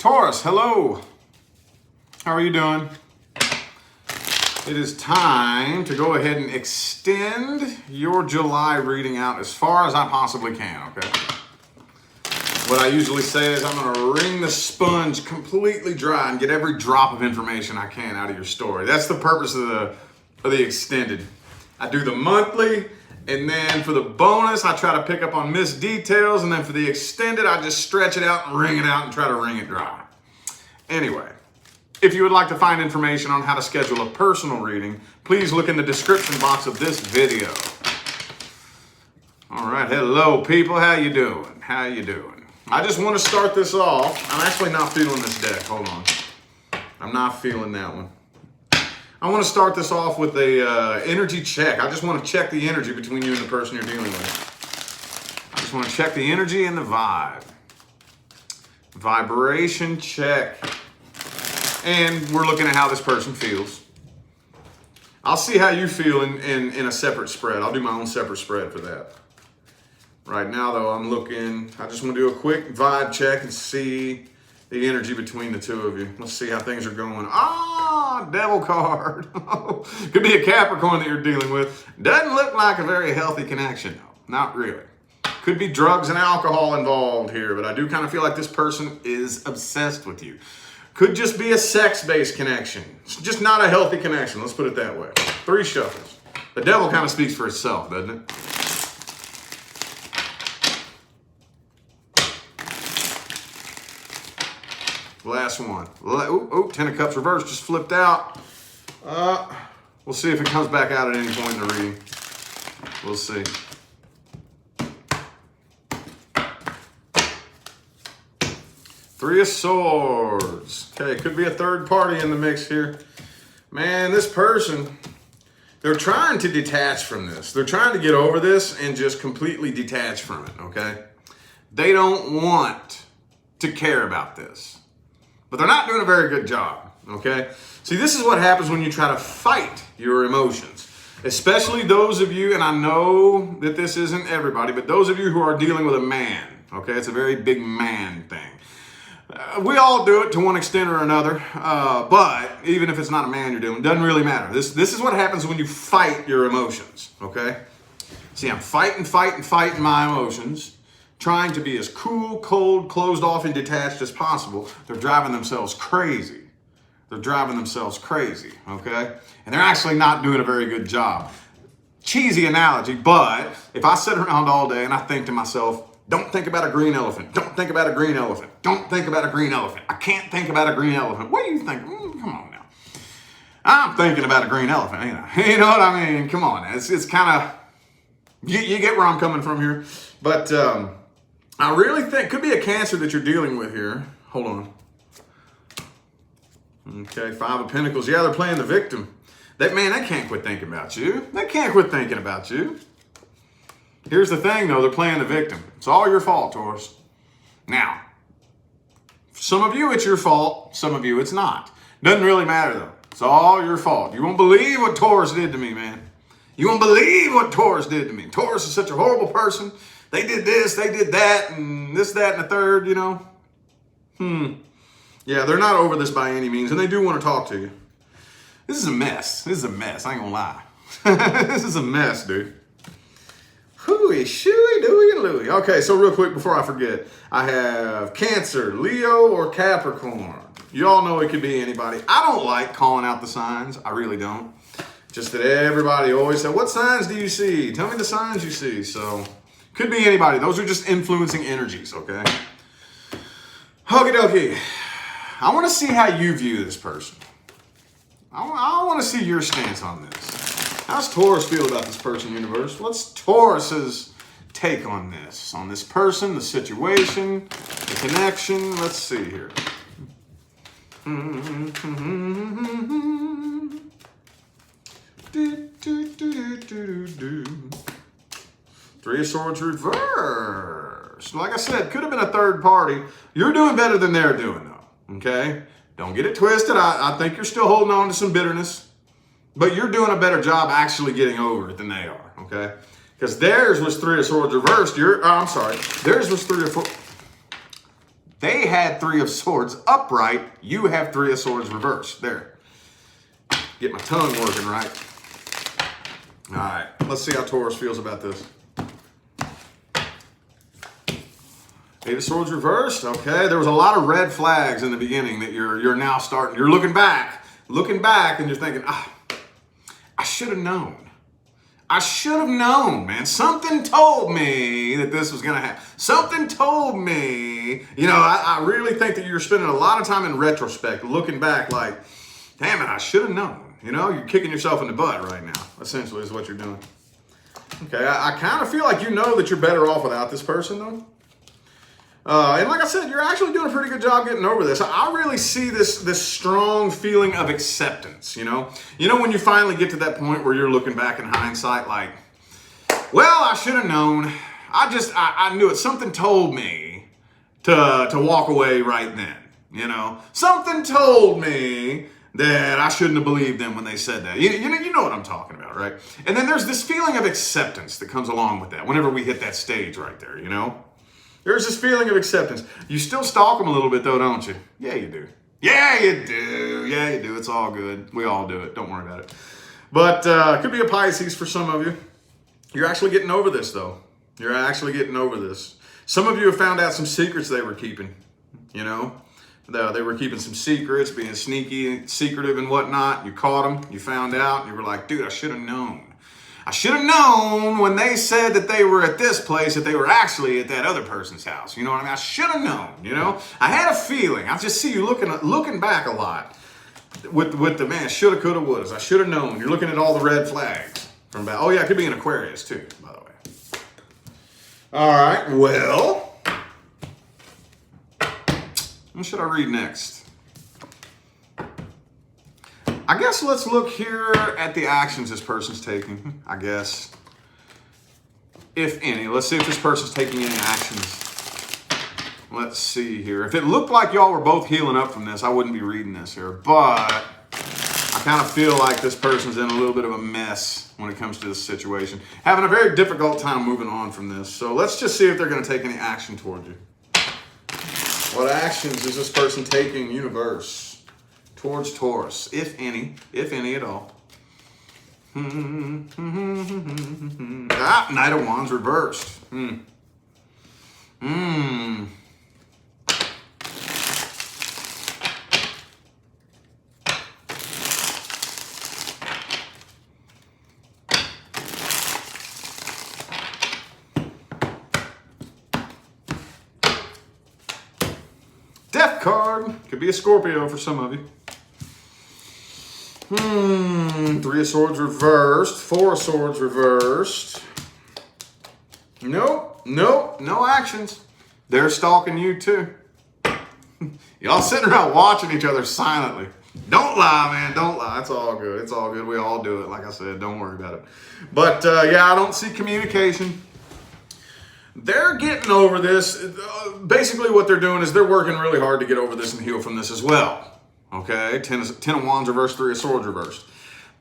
Taurus, hello. How are you doing? It is time to go ahead and extend your July reading out as far as I possibly can, okay? What I usually say is I'm going to wring the sponge completely dry and get every drop of information I can out of your story. That's the purpose of the extended. I do the monthly, and then for the bonus, I try to pick up on missed details, and then for the extended, I just stretch it out and wring it out and try to wring it dry. Anyway, if you would like to find information on how to schedule a personal reading, please look in the description box of this video. All right, hello people, how you doing? How you doing? I just want to start this off. I'm actually not feeling this deck, hold on. I'm not feeling that one. I want to start this off with a energy check. I just want to check the energy between you and the person you're dealing with. I just want to check the energy and the vibe. Vibration check. And we're looking at how this person feels. I'll see how you feel in a separate spread. I'll do my own separate spread for that. Right now, though, I just want to do a quick vibe check and see the energy between the two of you. Let's see how things are going. Ah, devil card. Could be a Capricorn that you're dealing with. Doesn't look like a very healthy connection, though. Not really. Could be drugs and alcohol involved here, but I do kind of feel like this person is obsessed with you. Could just be a sex-based connection. It's just not a healthy connection. Let's put it that way. 3 shuffles. The devil kind of speaks for itself, doesn't it? Last one. Oh, 10 of Cups reversed just flipped out. We'll see if it comes back out at any point in the reading. We'll see. Three of Swords. Okay, could be a third party in the mix here. Man, this person, they're trying to detach from this. They're trying to get over this and just completely detach from it, okay? They don't want to care about this. But they're not doing a very good job, okay? See, this is what happens when you try to fight your emotions. Especially those of you, and I know that this isn't everybody, but those of you who are dealing with a man, okay? It's a very big man thing. We all do it to one extent or another, but even if it's not a man you're dealing with, it doesn't really matter. This is what happens when you fight your emotions, okay? See, I'm fighting my emotions, trying to be as cool, cold, closed off, and detached as possible. They're driving themselves crazy. They're driving themselves crazy, okay? And they're actually not doing a very good job. Cheesy analogy, but if I sit around all day and I think to myself, don't think about a green elephant. Don't think about a green elephant. Don't think about a green elephant. I can't think about a green elephant. What do you think? Come on now. I'm thinking about a green elephant, ain't I? You know what I mean? Come on. It's kind of, you get where I'm coming from here. But I really think, could be a Cancer that you're dealing with here. Hold on. Okay, 5 of Pentacles. Yeah, they're playing the victim. They can't quit thinking about you. They can't quit thinking about you. Here's the thing, though. They're playing the victim. It's all your fault, Taurus. Now, for some of you, it's your fault. Some of you, it's not. Doesn't really matter, though. It's all your fault. You won't believe what Taurus did to me, man. You won't believe what Taurus did to me. Taurus is such a horrible person. They did this, they did that, and this, that, and the third, you know. Yeah, they're not over this by any means, and they do want to talk to you. This is a mess. This is a mess. I ain't gonna lie. This is a mess, dude. Hooey, shooey, dooey, and looey. Okay, so real quick before I forget, I have Cancer, Leo, or Capricorn. You all know it could be anybody. I don't like calling out the signs. I really don't. Just that everybody always says, what signs do you see? Tell me the signs you see. So, could be anybody. Those are just influencing energies, okay? Okie dokie. I want to see how you view this person. I want to see your stance on this. How's Taurus feel about this person, universe? What's Taurus's take on this person, the situation, the connection? Let's see here. 3 of Swords reversed. Like I said, could have been a third party. You're doing better than they're doing, though, okay? Don't get it twisted. I think you're still holding on to some bitterness. But you're doing a better job actually getting over it than they are, okay? Because theirs was 3 of Swords reversed. Theirs was 3 of They had 3 of Swords upright. You have 3 of Swords reversed. There. Get my tongue working right. All right. Let's see how Taurus feels about this. 8 of Swords reversed. Okay. There was a lot of red flags in the beginning that you're now starting. You're looking back, and you're thinking, I should have known. I should have known, man. Something told me that this was going to happen. Something told me. You know, I really think that you're spending a lot of time in retrospect, looking back like, damn it, I should have known. You know, you're kicking yourself in the butt right now, essentially is what you're doing. Okay, I kind of feel like you know that you're better off without this person, though. And like I said, you're actually doing a pretty good job getting over this. I really see this strong feeling of acceptance, you know? You know when you finally get to that point where you're looking back in hindsight like, well, I should have known. I knew it. Something told me to walk away right then, you know? Something told me that I shouldn't have believed them when they said that. You know what I'm talking about, right? And then there's this feeling of acceptance that comes along with that whenever we hit that stage right there, you know? There's this feeling of acceptance. You still stalk them a little bit though, don't you? Yeah, you do. Yeah, you do. Yeah, you do. It's all good. We all do it. Don't worry about it. But it could be a Pisces for some of you. You're actually getting over this though. You're actually getting over this. Some of you have found out some secrets they were keeping, you know? They were keeping some secrets, being sneaky, secretive and whatnot. You caught them. You found out. You were like, dude, I should have known. I should have known when they said that they were at this place that they were actually at that other person's house. You know what I mean? I should have known, you know? I had a feeling. I just see you looking back a lot with the man, shoulda, coulda, wouldas. I should have known. You're looking at all the red flags from back. Oh, yeah, it could be an Aquarius too, by the way. All right, well, what should I read next? I guess let's look here at the actions this person's taking, I guess. If any. Let's see if this person's taking any actions. Let's see here. If it looked like y'all were both healing up from this, I wouldn't be reading this here. But I kind of feel like this person's in a little bit of a mess when it comes to this situation. Having a very difficult time moving on from this. So let's just see if they're going to take any action towards you. What actions is this person taking, universe? Towards Taurus, if any at all. Knight of Wands reversed. Death card. Could be a Scorpio for some of you. 3 of Swords reversed. 4 of Swords reversed. Nope, no actions. They're stalking you too. Y'all sitting around watching each other silently. Don't lie, man, don't lie. It's all good, it's all good. We all do it, like I said, don't worry about it. But yeah, I don't see communication. They're getting over this. Basically what they're doing is they're working really hard to get over this and heal from this as well. Okay, 10 of Wands reversed, 3 of Swords reversed.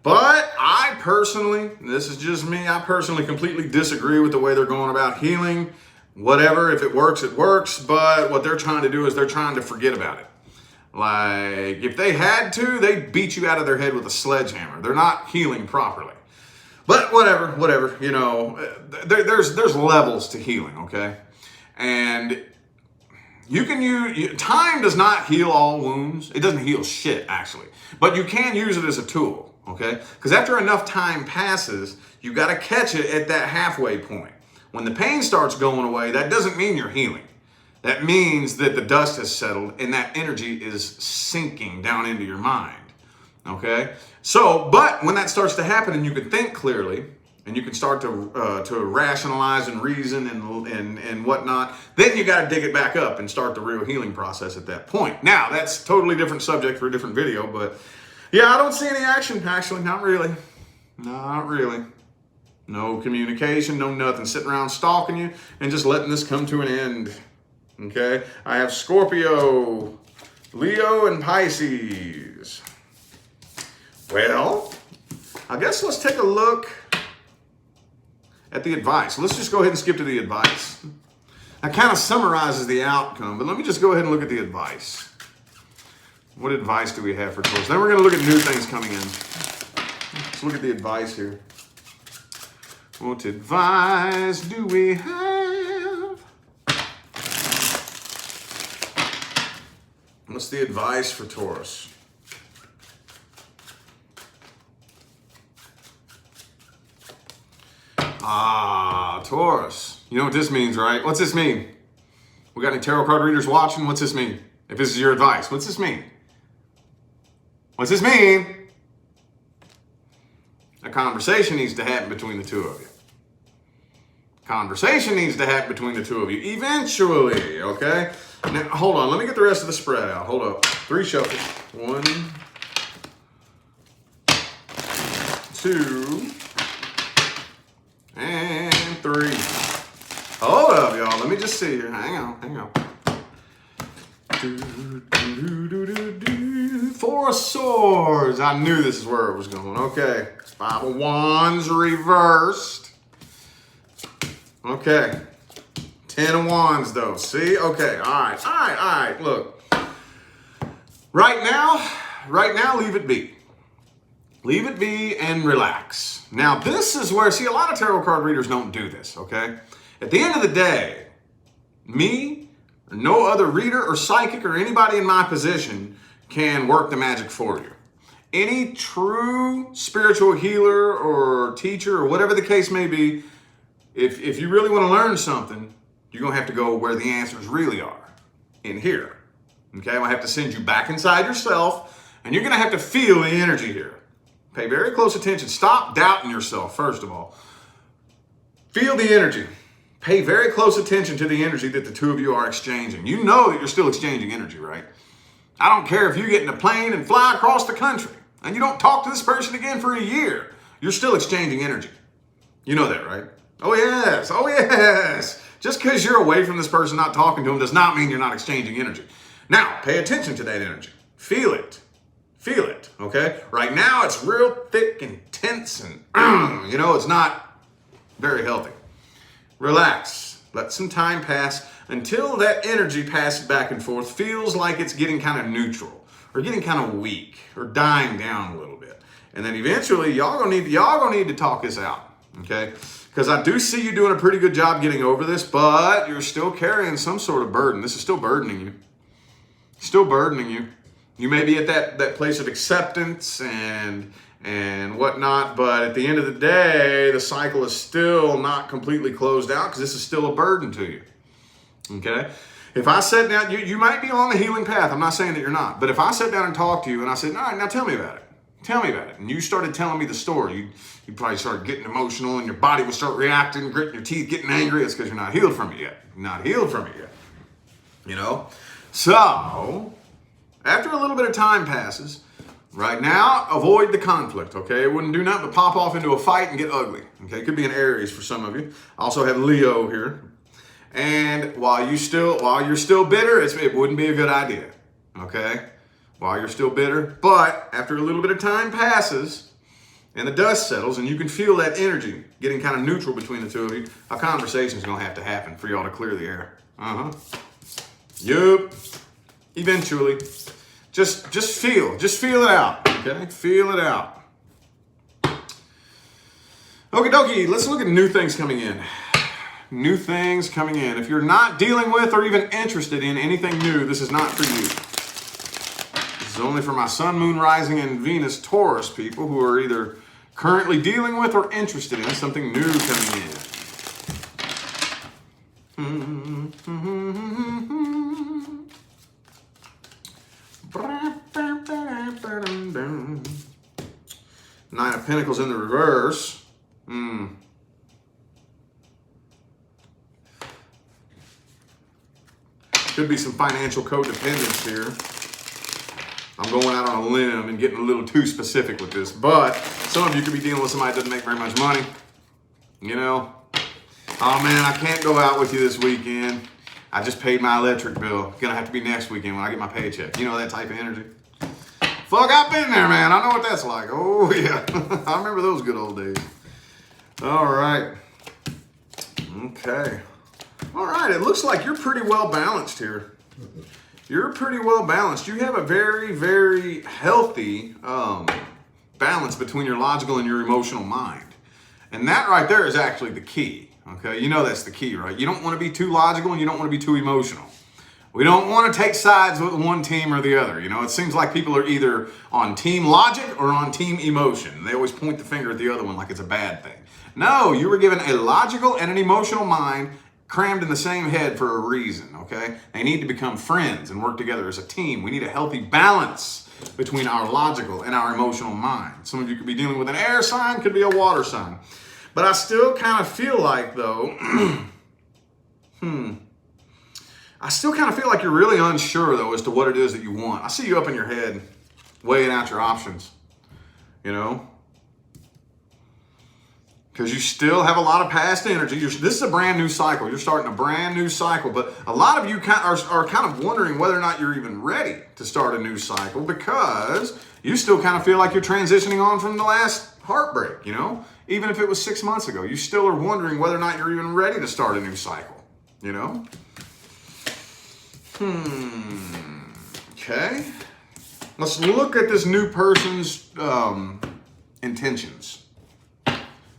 But I personally, this is just me, I personally completely disagree with the way they're going about healing. Whatever, if it works, it works. But what they're trying to do is they're trying to forget about it. Like, if they had to, they'd beat you out of their head with a sledgehammer. They're not healing properly. But whatever, you know, there's levels to healing, okay? And you can use, time does not heal all wounds. It doesn't heal shit, actually. But you can use it as a tool, okay? Because after enough time passes, you got to catch it at that halfway point. When the pain starts going away, that doesn't mean you're healing. That means that the dust has settled and that energy is sinking down into your mind, okay? So, but when that starts to happen and you can think clearly, and you can start to rationalize and reason and whatnot, then you got to dig it back up and start the real healing process at that point. Now, that's totally different subject for a different video, but yeah, I don't see any action, actually. Not really. Not really. No communication, no nothing. Sitting around stalking you and just letting this come to an end. Okay? I have Scorpio, Leo, and Pisces. Well, I guess let's take a look at the advice. Let's just go ahead and skip to the advice. That kind of summarizes the outcome, but let me just go ahead and look at the advice. What advice do we have for Taurus? Then we're going to look at new things coming in. Let's look at the advice here. What advice do we have? What's the advice for Taurus? Taurus. You know what this means, right? What's this mean? We got any tarot card readers watching? What's this mean? If this is your advice, what's this mean? What's this mean? A conversation needs to happen between the two of you. Conversation needs to happen between the two of you eventually, okay? Now, hold on. Let me get the rest of the spread out. Hold up. 3 shuffles. 1, 2, and 3. Hold up, y'all. Let me just see here. Hang on. 4 of Swords. I knew this is where it was going. Okay. 5 of Wands reversed. Okay. 10 of Wands, though. See? Okay. All right. Look. Right now, leave it be. Leave it be and relax. Now, this is where, see, a lot of tarot card readers don't do this, okay? At the end of the day, me, or no other reader or psychic or anybody in my position can work the magic for you. Any true spiritual healer or teacher or whatever the case may be, if you really want to learn something, you're going to have to go where the answers really are, in here. Okay, I'm going to have to send you back inside yourself, and you're going to have to feel the energy here. Pay very close attention. Stop doubting yourself, first of all. Feel the energy. Pay very close attention to the energy that the two of you are exchanging. You know that you're still exchanging energy, right? I don't care if you get in a plane and fly across the country and you don't talk to this person again for a year. You're still exchanging energy. You know that, right? Oh, yes. Oh, yes. Just because you're away from this person, not talking to them, does not mean you're not exchanging energy. Now, pay attention to that energy. Feel it. Feel it, okay? Right now, it's real thick and tense and, it's not very healthy. Relax. Let some time pass until that energy passes back and forth, feels like it's getting kind of neutral or getting kind of weak or dying down a little bit. And then eventually, y'all gonna need to talk this out, okay? Because I do see you doing a pretty good job getting over this, but you're still carrying some sort of burden. This is still burdening you. Still burdening you. You may be at that place of acceptance and whatnot, but at the end of the day, the cycle is still not completely closed out because this is still a burden to you. Okay? If I sat down, you might be on the healing path. I'm not saying that you're not. But if I sat down and talked to you and I said, all right, now tell me about it. Tell me about it. And you started telling me the story. You probably started getting emotional and your body would start reacting, gritting your teeth, getting angry. It's because you're not healed from it yet. You're not healed from it yet. You know? So, after a little bit of time passes, right now, avoid the conflict, okay? It wouldn't do nothing but pop off into a fight and get ugly, okay? Could be an Aries for some of you. I also have Leo here. And while you're still bitter, it wouldn't be a good idea, okay? While you're still bitter. But after a little bit of time passes and the dust settles and you can feel that energy getting kind of neutral between the two of you, a conversation is going to have to happen for y'all to clear the air. Yup. Eventually. Just feel it out, okay? Feel it out. Okie dokie, let's look at new things coming in. New things coming in. If you're not dealing with or even interested in anything new, this is not for you. This is only for my Sun, Moon, Rising, and Venus Taurus people who are either currently dealing with or interested in something new coming in. 9 of Pentacles in the reverse. Could be some financial codependence here. I'm going out on a limb and getting a little too specific with this, but some of you could be dealing with somebody that doesn't make very much money. You know, oh man, I can't go out with you this weekend. I just paid my electric bill. Gonna have to be next weekend when I get my paycheck. You know that type of energy? Fuck, I've been there, man. I know what that's like. Oh, yeah. I remember those good old days. All right. Okay. All right, it looks like you're pretty well balanced here. You're pretty well balanced. You have a very, very healthy balance between your logical and your emotional mind. And that right there is actually the key, okay? You know that's the key, right? You don't want to be too logical and you don't want to be too emotional. We don't want to take sides with one team or the other. You know, it seems like people are either on team logic or on team emotion. They always point the finger at the other one like it's a bad thing. No, you were given a logical and an emotional mind crammed in the same head for a reason, okay? They need to become friends and work together as a team. We need a healthy balance between our logical and our emotional mind. Some of you could be dealing with an air sign, could be a water sign. But I still kind of feel like, though, I still kind of feel like you're really unsure, though, as to what it is that you want. I see you up in your head weighing out your options, you know? Because you still have a lot of past energy. This is a brand new cycle. You're starting a brand new cycle. But a lot of you are kind of wondering whether or not you're even ready to start a new cycle because you still kind of feel like you're transitioning on from the last heartbreak, you know? Even if it was 6 months ago, you still are wondering whether or not you're even ready to start a new cycle, you know? Okay. Let's look at this new person's intentions.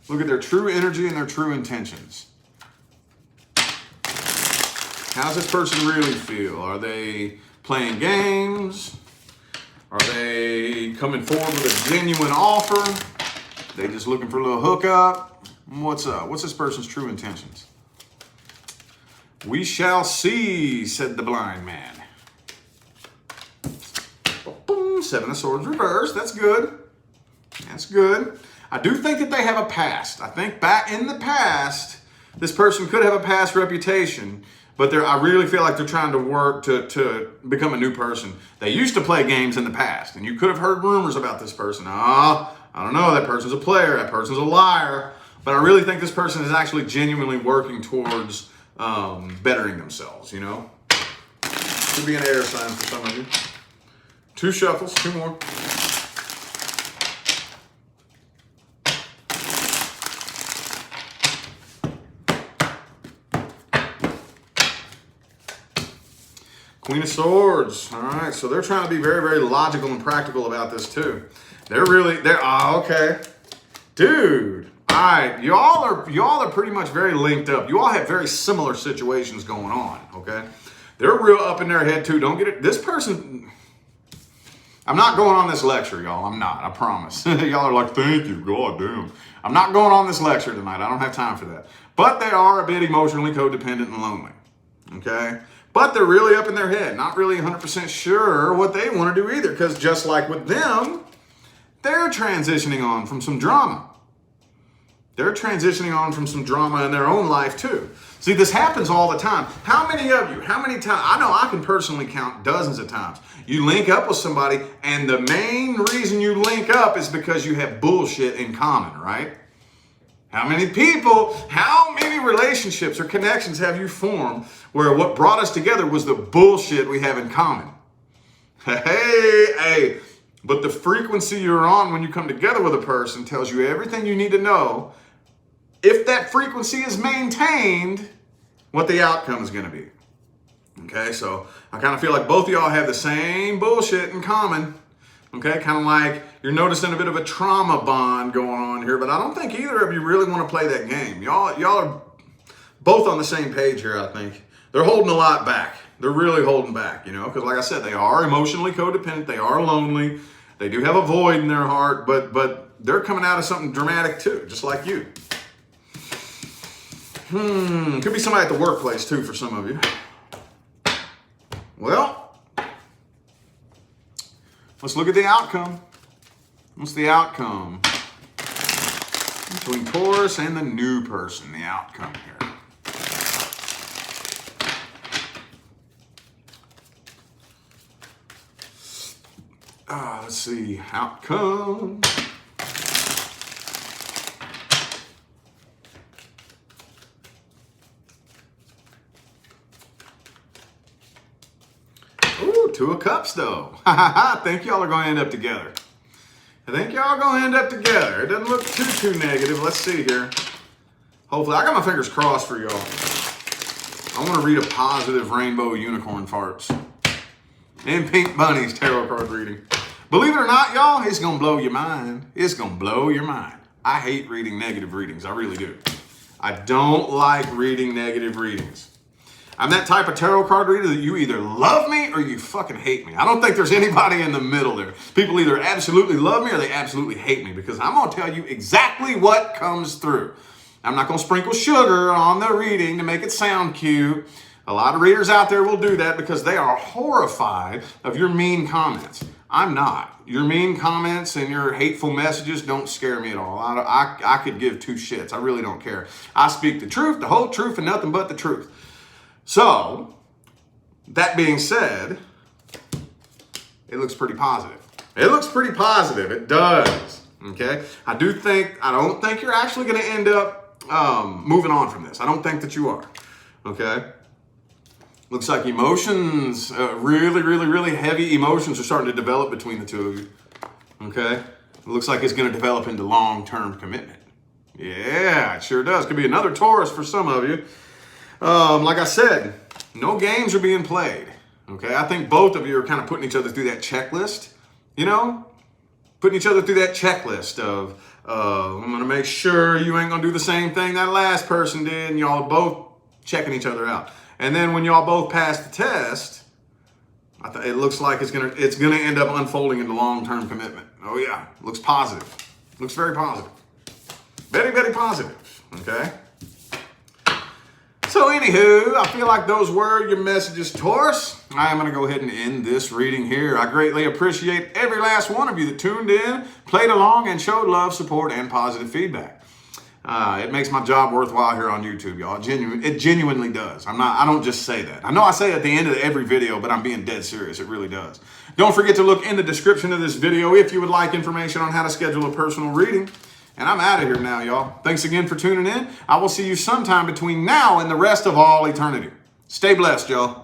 Look at their true energy and their true intentions. How's this person really feel? Are they playing games? Are they coming forward with a genuine offer? They just looking for a little hookup? What's up? What's this person's true intentions? We shall see, said the blind man. Boom, 7 of Swords reversed. That's good. That's good. I do think that they have a past. I think back in the past, this person could have a past reputation, but I really feel like they're trying to work to become a new person. They used to play games in the past, and you could have heard rumors about this person. I don't know, that person's a player, that person's a liar, but I really think this person is actually genuinely working towards bettering themselves, you know? Could be an air sign for some of you. 2 shuffles, 2 more. Queen of Swords. All right, so they're trying to be very, very logical and practical about this too. Okay. Dude, all right, y'all are pretty much very linked up. You all have very similar situations going on, okay? They're real up in their head too. Don't get it. This person, I'm not going on this lecture, y'all. I'm not, I promise. Y'all are like, thank you, God damn. I'm not going on this lecture tonight. I don't have time for that. But they are a bit emotionally codependent and lonely, okay? But they're really up in their head, not really 100% sure what they want to do either, because just like with them, they're transitioning on from some drama. They're transitioning on from some drama in their own life too. See, this happens all the time. How many times, I know I can personally count dozens of times. You link up with somebody and the main reason you link up is because you have bullshit in common, right? How many relationships or connections have you formed where what brought us together was the bullshit we have in common? Hey, but the frequency you're on when you come together with a person tells you everything you need to know. If that frequency is maintained, what the outcome is going to be. Okay, so I kind of feel like both of y'all have the same bullshit in common. Okay, kind of like you're noticing a bit of a trauma bond going on here, but I don't think either of you really want to play that game. Y'all are both on the same page here, I think. They're holding a lot back. They're really holding back, you know, because like I said, they are emotionally codependent. They are lonely. They do have a void in their heart, but they're coming out of something dramatic too, just like you. Could be somebody at the workplace too for some of you. Well, let's look at the outcome. What's the outcome between Taurus and the new person? The outcome here. Let's see. Outcome. Ooh, 2 of Cups though. I think y'all are going to end up together. It doesn't look too negative. Let's see here. Hopefully, I got my fingers crossed for y'all. I want to read a positive rainbow unicorn farts and pink bunnies tarot card reading. Believe it or not, y'all, it's going to blow your mind. It's going to blow your mind. I hate reading negative readings. I really do. I don't like reading negative readings. I'm that type of tarot card reader that you either love me or you fucking hate me. I don't think there's anybody in the middle there. People either absolutely love me or they absolutely hate me, because I'm going to tell you exactly what comes through. I'm not going to sprinkle sugar on the reading to make it sound cute. A lot of readers out there will do that because they are horrified of your mean comments. I'm not. Your mean comments and your hateful messages don't scare me at all. I could give two shits. I really don't care. I speak the truth, the whole truth, and nothing but the truth. So, that being said, it looks pretty positive. It looks pretty positive. It does. Okay? I don't think you're actually going to end up moving on from this. I don't think that you are. Okay? Looks like emotions, really heavy emotions are starting to develop between the two of you. Okay? It looks like it's going to develop into long-term commitment. Yeah, it sure does. Could be another Taurus for some of you. Like I said, no games are being played. Okay? I think both of you are kind of putting each other through that checklist. You know? Putting each other through that checklist of, I'm going to make sure you ain't going to do the same thing that last person did, and y'all are both checking each other out. And then when y'all both pass the test, it looks like it's gonna end up unfolding into long-term commitment. Oh yeah, looks positive. Looks very positive. Very positive. Okay. So anywho, I feel like those were your messages, Taurus. I am gonna go ahead and end this reading here. I greatly appreciate every last one of you that tuned in, played along, and showed love, support, and positive feedback. It makes my job worthwhile here on YouTube, y'all. It genuinely does. I don't just say that. I know I say it at the end of every video, but I'm being dead serious. It really does. Don't forget to look in the description of this video if you would like information on how to schedule a personal reading. And I'm out of here now, y'all. Thanks again for tuning in. I will see you sometime between now and the rest of all eternity. Stay blessed, y'all.